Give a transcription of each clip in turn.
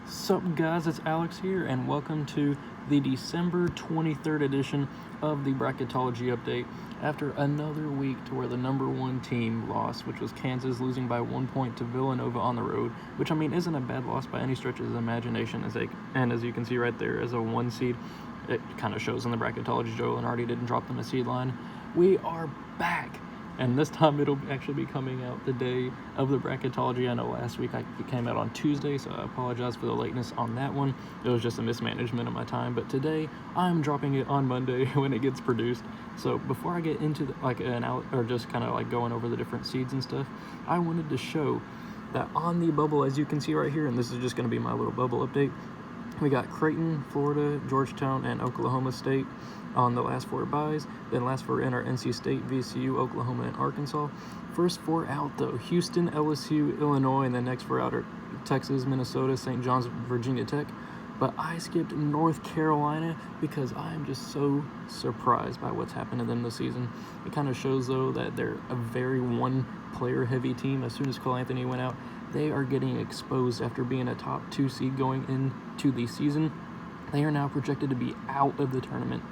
Sup guys, it's Alex here, and welcome to the December 23rd edition of the Bracketology update. After another week to where the number one team lost, which was Kansas, losing by 1 point to Villanova on the road, which isn't a bad loss by any stretch of the imagination. And as you can see right there, as a 1 seed, it kind of shows in the Bracketology. Joe Lunardi didn't drop them a seed line. We are back. And this time it'll actually be coming out the day of the Bracketology. I know last week it came out on Tuesday, so I apologize for the lateness on that one. It was just a mismanagement of my time. But today I'm dropping it on Monday when it gets produced. So before I get into going over the different seeds and stuff, I wanted to show that on the bubble, as you can see right here, and this is just going to be my little bubble update, we got Creighton, Florida, Georgetown, and Oklahoma State on the last 4 byes. Then last 4 in are NC State, VCU, Oklahoma, and Arkansas. First 4 out, though, Houston, LSU, Illinois, and the next 4 out are Texas, Minnesota, St. John's, Virginia Tech. But I skipped North Carolina because I am just so surprised by what's happened to them this season. It kind of shows, though, that they're a very one-player heavy team. As soon as Cole Anthony went out, they are getting exposed after being a top 2 seed going into the season. They are now projected to be out of the tournament.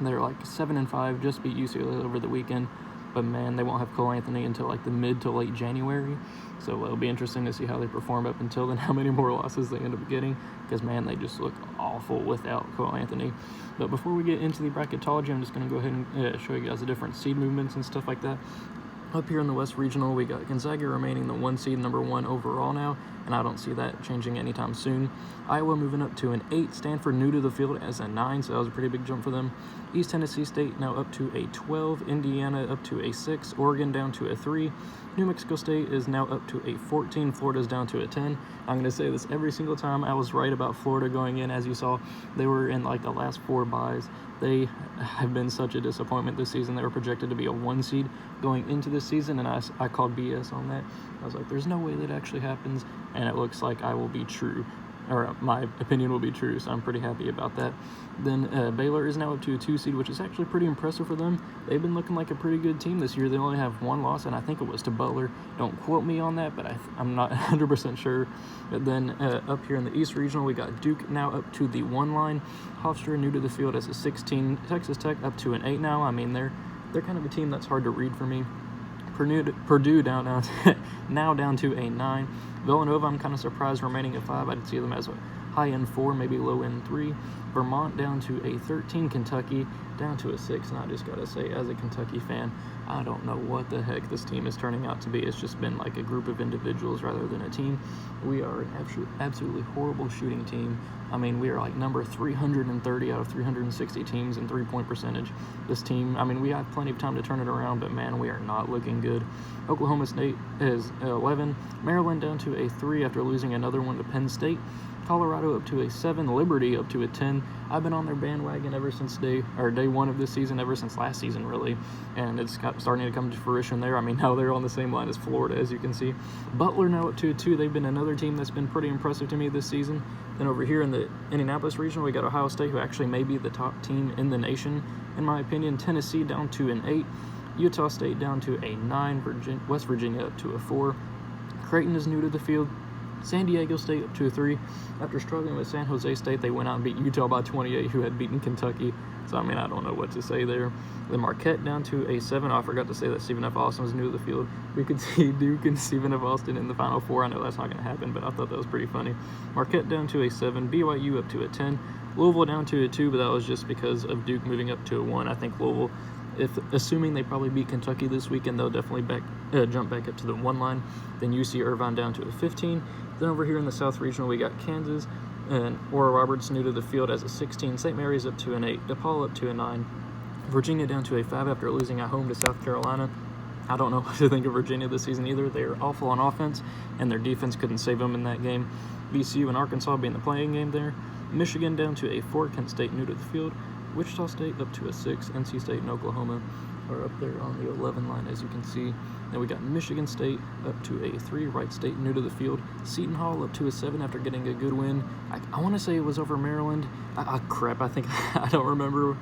They're like 7-5, just beat UCLA over the weekend. But man, they won't have Cole Anthony until like the mid to late January. So it'll be interesting to see how they perform up until then, how many more losses they end up getting. Because man, they just look awful without Cole Anthony. But before we get into the Bracketology, I'm just going to go ahead and show you guys the different seed movements and stuff like that. Up here in the West Regional, we got Gonzaga remaining the 1 seed, number 1 overall now, and I don't see that changing anytime soon. Iowa moving up to an 8, Stanford new to the field as a 9, so that was a pretty big jump for them. East Tennessee State now up to a 12, Indiana up to a 6, Oregon down to a 3, New Mexico State is now up to a 14, Florida's down to a 10. I'm going to say this every single time. I was right about Florida going in. As you saw, they were in like the last 4 byes. They have been such a disappointment this season. They were projected to be a 1 seed going into this season, and I called BS on that. I was like, there's no way that actually happens, and it looks like I will be true, or my opinion will be true, so I'm pretty happy about that. Then Baylor is now up to a 2 seed, which is actually pretty impressive for them. They've been looking like a pretty good team this year. They only have 1 loss, and I think it was to Butler. Don't quote me on that, but I'm not 100% sure. But then up here in the East Regional, we got Duke now up to the 1 line. Hofstra new to the field as a 16. Texas Tech up to an 8 now. I mean, they're kind of a team that's hard to read for me. Purdue down now down to a 9. Villanova, I'm kind of surprised remaining at 5. I'd see them as a high-end 4, maybe low-end 3. Vermont down to a 13. Kentucky down to a 6. And I just got to say, as a Kentucky fan, I don't know what the heck this team is turning out to be. It's just been like a group of individuals rather than a team. We are an absolutely horrible shooting team. I mean, we are like number 330 out of 360 teams in 3-point percentage. This team, I mean, we have plenty of time to turn it around, but man, we are not looking good. Oklahoma State is 11. Maryland down to a 3 after losing another one to Penn State. Colorado up to a 7, Liberty up to a 10. I've been on their bandwagon ever since day 1 of this season, ever since last season, really, and it's starting to come to fruition there. I mean, now they're on the same line as Florida, as you can see. Butler now up to a 2. They've been another team that's been pretty impressive to me this season. Then over here in the Indianapolis region, we got Ohio State, who actually may be the top team in the nation, in my opinion. Tennessee down to an 8. Utah State down to a 9. West Virginia up to a 4. Creighton is new to the field. San Diego State up to a 3. After struggling with San Jose State, they went out and beat Utah by 28, who had beaten Kentucky. So, I mean, I don't know what to say there. Then Marquette down to a 7. Oh, I forgot to say that Stephen F. Austin was new to the field. We could see Duke and Stephen F. Austin in the Final Four. I know that's not going to happen, but I thought that was pretty funny. Marquette down to a 7. BYU up to a 10. Louisville down to a 2, but that was just because of Duke moving up to a 1. I think Louisville, assuming they probably beat Kentucky this weekend, they'll definitely jump back up to the 1 line. Then UC Irvine down to a 15. Then over here in the South Regional, we got Kansas and Oral Roberts new to the field as a 16. St. Mary's up to an 8. DePaul up to a 9. Virginia down to a 5 after losing at home to South Carolina. I don't know what to think of Virginia this season either. They're awful on offense, and their defense couldn't save them in that game. VCU and Arkansas being the playing game there. Michigan down to a 4. Kent State new to the field. Wichita State up to a 6. NC State and Oklahoma are up there on the 11 line, as you can see. Then we got Michigan State up to a 3. Wright State new to the field. Seton Hall up to a 7 after getting a good win. I want to say it was over Maryland. Crap, I think I don't remember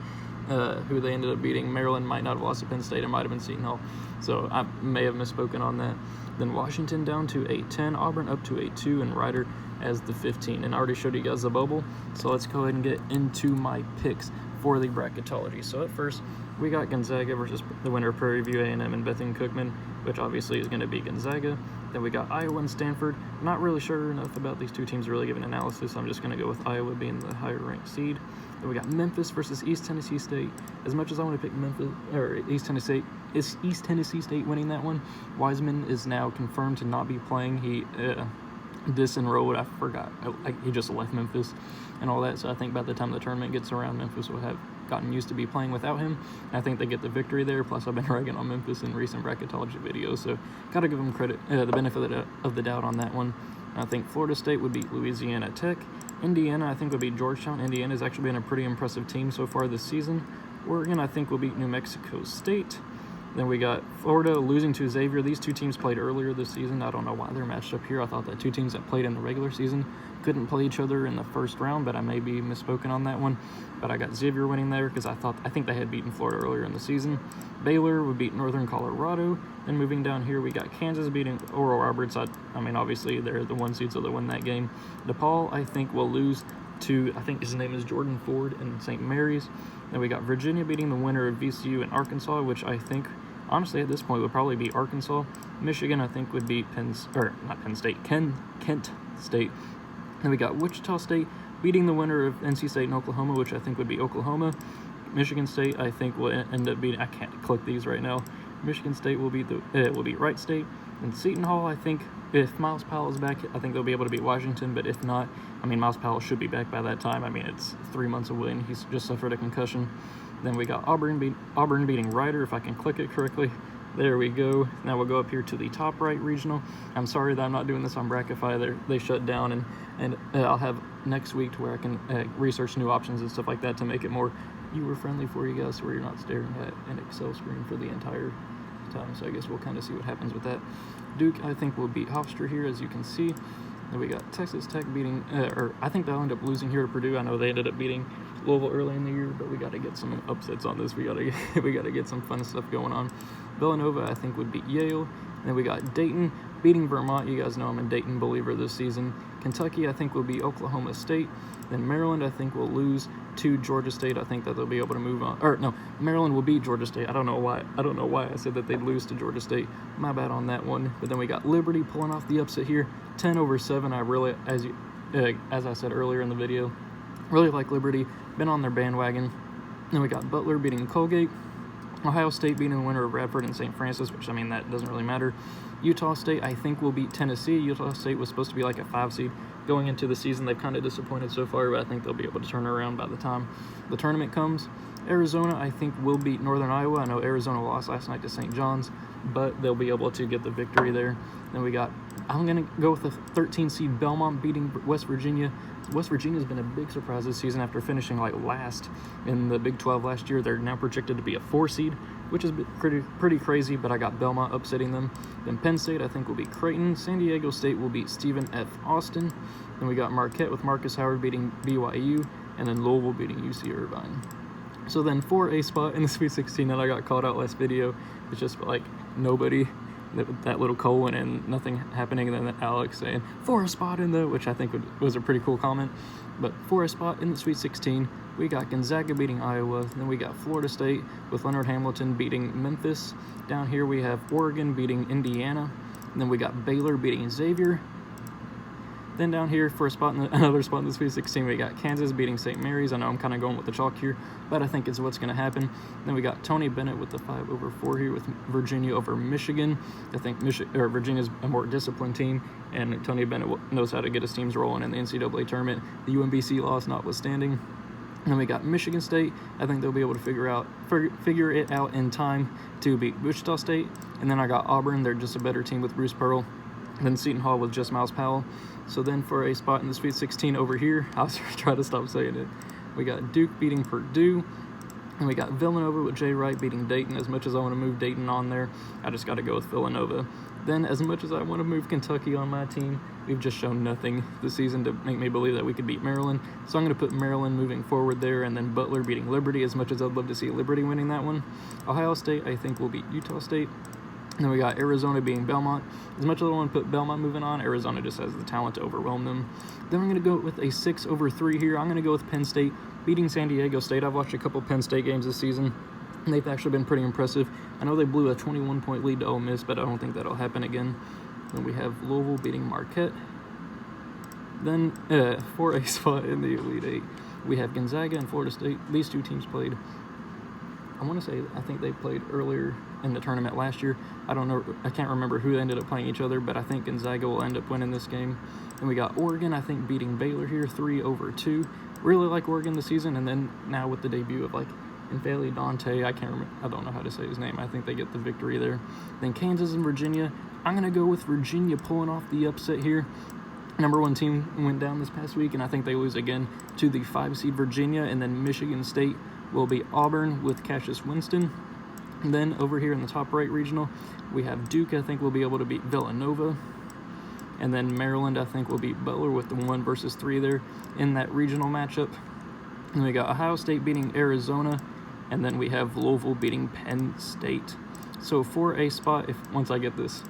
who they ended up beating. Maryland might not have lost to Penn State. It might have been Seton Hall. So I may have misspoken on that. Then Washington down to a 10. Auburn up to a 2. And Ryder as the 15. And I already showed you guys the bubble, so let's go ahead and get into my picks for the bracketology. So at first, we got Gonzaga versus the winner of Prairie View A&M and Bethune-Cookman, which obviously is going to be Gonzaga. Then we got Iowa and Stanford. Not really sure enough about these two teams to really give an analysis. I'm just going to go with Iowa being the higher ranked seed. Then we got Memphis versus East Tennessee State. As much as I want to pick Memphis or East Tennessee State winning that one, Wiseman is now confirmed to not be playing. He disenrolled. I forgot. He just left Memphis and all that. So I think by the time the tournament gets around, Memphis will have gotten used to be playing without him. I think they get the victory there. Plus, I've been ragging on Memphis in recent bracketology videos, so gotta give them credit, the benefit of the doubt on that one. I think Florida State would beat Louisiana Tech. Indiana, I think, would beat Georgetown. Indiana's actually been a pretty impressive team so far this season. Oregon, I think, will beat New Mexico State. Then we got Florida losing to Xavier. These two teams played earlier this season. I don't know why they're matched up here. I thought that two teams that played in the regular season couldn't play each other in the first round, but I may be misspoken on that one. But I got Xavier winning there because I think they had beaten Florida earlier in the season. Baylor would beat Northern Colorado. Then moving down here, we got Kansas beating Oral Roberts. I mean, obviously, they're the 1 seed, so they'll win that game. DePaul, I think, will lose to, I think his name is Jordan Ford in St. Mary's. Then we got Virginia beating the winner of VCU and Arkansas, which I think, honestly, at this point, would probably be Arkansas. Michigan, I think, would be Kent State. Then we got Wichita State beating the winner of NC State and Oklahoma, which I think would be Oklahoma. Michigan State, I think, will end up beating, I can't click these right now. Michigan State will beat Wright State. And Seton Hall, I think, if Miles Powell is back, I think they'll be able to beat Washington. But if not, I mean, Miles Powell should be back by that time. I mean, it's 3 months away, and he's just suffered a concussion. Then we got Auburn beating Rider, if I can click it correctly. There we go. Now we'll go up here to the top right regional. I'm sorry that I'm not doing this on Brackify. They shut down, and I'll have next week to where I can research new options and stuff like that to make it more viewer-friendly for you guys, where you're not staring at an Excel screen for the entire time. So I guess we'll kind of see what happens with that. Duke, I think, will beat Hofstra here, as you can see. Then we got Texas Tech beating, or I think they'll end up losing here to Purdue. I know they ended up beating Louisville early in the year, but we got to get some upsets on this. We got to get some fun stuff going on. Villanova, I think, would beat Yale. Then we got Dayton beating Vermont. You guys know I'm a Dayton believer this season. Kentucky, I think, will beat Oklahoma State. Then Maryland, I think, will lose to Georgia State. I think that they'll be able to move on. Or no, Maryland will beat Georgia State. I don't know why I said that they'd lose to Georgia State. My bad on that one. But then we got Liberty pulling off the upset here, 10-7. I really, as I said earlier in the video, really like Liberty. Been on their bandwagon. Then we got Butler beating Colgate. Ohio State beating the winner of Radford and St. Francis, which, I mean, that doesn't really matter. Utah State, I think, will beat Tennessee. Utah State was supposed to be like a 5 seed going into the season. They've kind of disappointed so far, but I think they'll be able to turn around by the time the tournament comes. Arizona, I think, will beat Northern Iowa. I know Arizona lost last night to St. John's, but they'll be able to get the victory there. Then we got, I'm going to go with the 13 seed Belmont beating West Virginia. West Virginia's been a big surprise this season after finishing like last in the Big 12 last year. They're now projected to be a 4 seed, which is pretty crazy, but I got Belmont upsetting them. Then Penn State, I think, will beat Creighton. San Diego State will beat Stephen F. Austin. Then we got Marquette with Marcus Howard beating BYU, and then Louisville beating UC Irvine. So then for a spot in the Sweet 16 that I got called out last video, it's just like nobody, that little colon and nothing happening, and then Alex saying for a spot in the, which I think was a pretty cool comment. But for a spot in the Sweet 16, we got Gonzaga beating Iowa. Then we got Florida State with Leonard Hamilton beating Memphis. Down here we have Oregon beating Indiana. And then we got Baylor beating Xavier. Then down here for another spot in the Sweet 16, we got Kansas beating St. Mary's. I know I'm kind of going with the chalk here, but I think it's what's going to happen. Then we got Tony Bennett with the 5/4 here with Virginia over Michigan. I think Virginia's a more disciplined team, and Tony Bennett knows how to get his teams rolling in the NCAA tournament, the UMBC loss notwithstanding. And then we got Michigan State. I think they'll be able to figure it out in time to beat Wichita State. And then I got Auburn. They're just a better team with Bruce Pearl. And then Seton Hall with just Miles Powell. So then for a spot in the Sweet 16 over here, I was trying to stop saying it. We got Duke beating Purdue. And we got Villanova with Jay Wright beating Dayton. As much as I want to move Dayton on there, I just got to go with Villanova. Then as much as I want to move Kentucky on my team, we've just shown nothing this season to make me believe that we could beat Maryland. So I'm going to put Maryland moving forward there, and then Butler beating Liberty, as much as I'd love to see Liberty winning that one. Ohio State, I think, will beat Utah State. And then we got Arizona beating Belmont. As much as I don't want to put Belmont moving on, Arizona just has the talent to overwhelm them. Then I'm going to go with a 6/3 here. I'm going to go with Penn State beating San Diego State. I've watched a couple Penn State games this season, and they've actually been pretty impressive. I know they blew a 21-point lead to Ole Miss, but I don't think that'll happen again. Then we have Louisville beating Marquette. Then for a spot in the Elite Eight, we have Gonzaga and Florida State. These two teams played, I think they played earlier in the tournament last year. I don't know, I can't remember who ended up playing each other, but I think Gonzaga will end up winning this game. And we got Oregon, I think, beating Baylor here, 3/2. Really like Oregon this season, and then now with the debut of Infali Dante, I don't know how to say his name. I think they get the victory there. Then Kansas and Virginia. I'm gonna go with Virginia pulling off the upset here. Number 1 team went down this past week, and I think they lose again to the 5 seed Virginia. And then Michigan State will be Auburn with Cassius Winston. And then over here in the top right regional, we have Duke, I think, will be able to beat Villanova. And then Maryland, I think, will beat Butler with the 1 versus 3 there in that regional matchup. And we got Ohio State beating Arizona. And then we have Louisville beating Penn State. So for a spot, once I get this.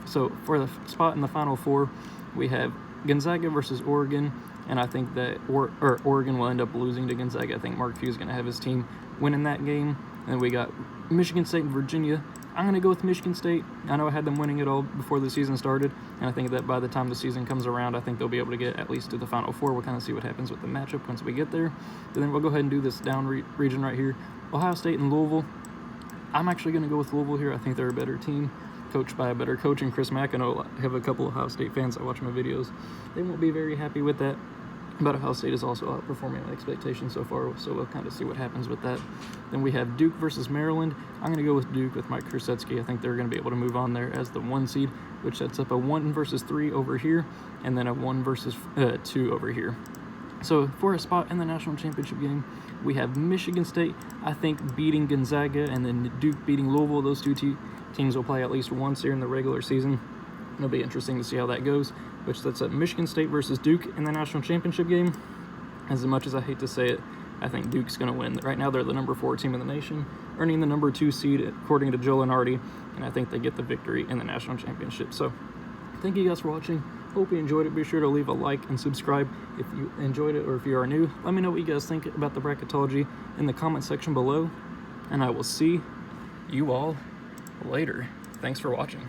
So for the spot in the Final Four, we have Gonzaga versus Oregon. And I think that Oregon will end up losing to Gonzaga. I think Mark Few is going to have his team winning that game. And we got Michigan State and Virginia. I'm going to go with Michigan State. I know I had them winning it all before the season started, and I think that by the time the season comes around, I think they'll be able to get at least to the Final Four. We'll kind of see what happens with the matchup once we get there. And then we'll go ahead and do this down region right here. Ohio State and Louisville. I'm actually going to go with Louisville here. I think they're a better team, coached by a better coach in Chris Mack. I know I have a couple of Ohio State fans that watch my videos. They won't be very happy with that. But Ohio State is also outperforming my expectations so far, so we'll kind of see what happens with that. Then we have Duke versus Maryland. I'm going to go with Duke with Mike Krzyzewski. I think they're going to be able to move on there as the 1 seed, which sets up a 1 versus 3 over here, and then a 1 versus 2 over here. So for a spot in the national championship game, we have Michigan State, I think, beating Gonzaga, and then Duke beating Louisville. Those two teams will play at least once here in the regular season. It'll be interesting to see how that goes, which sets up Michigan State versus Duke in the national championship game. As much as I hate to say it, I think Duke's going to win. Right now, they're the number 4 team in the nation, earning the number 2 seed according to Joe Lunardi, and I think they get the victory in the national championship. So, thank you guys for watching. Hope you enjoyed it. Be sure to leave a like and subscribe if you enjoyed it, or if you are new. Let me know what you guys think about the bracketology in the comment section below, and I will see you all later. Thanks for watching.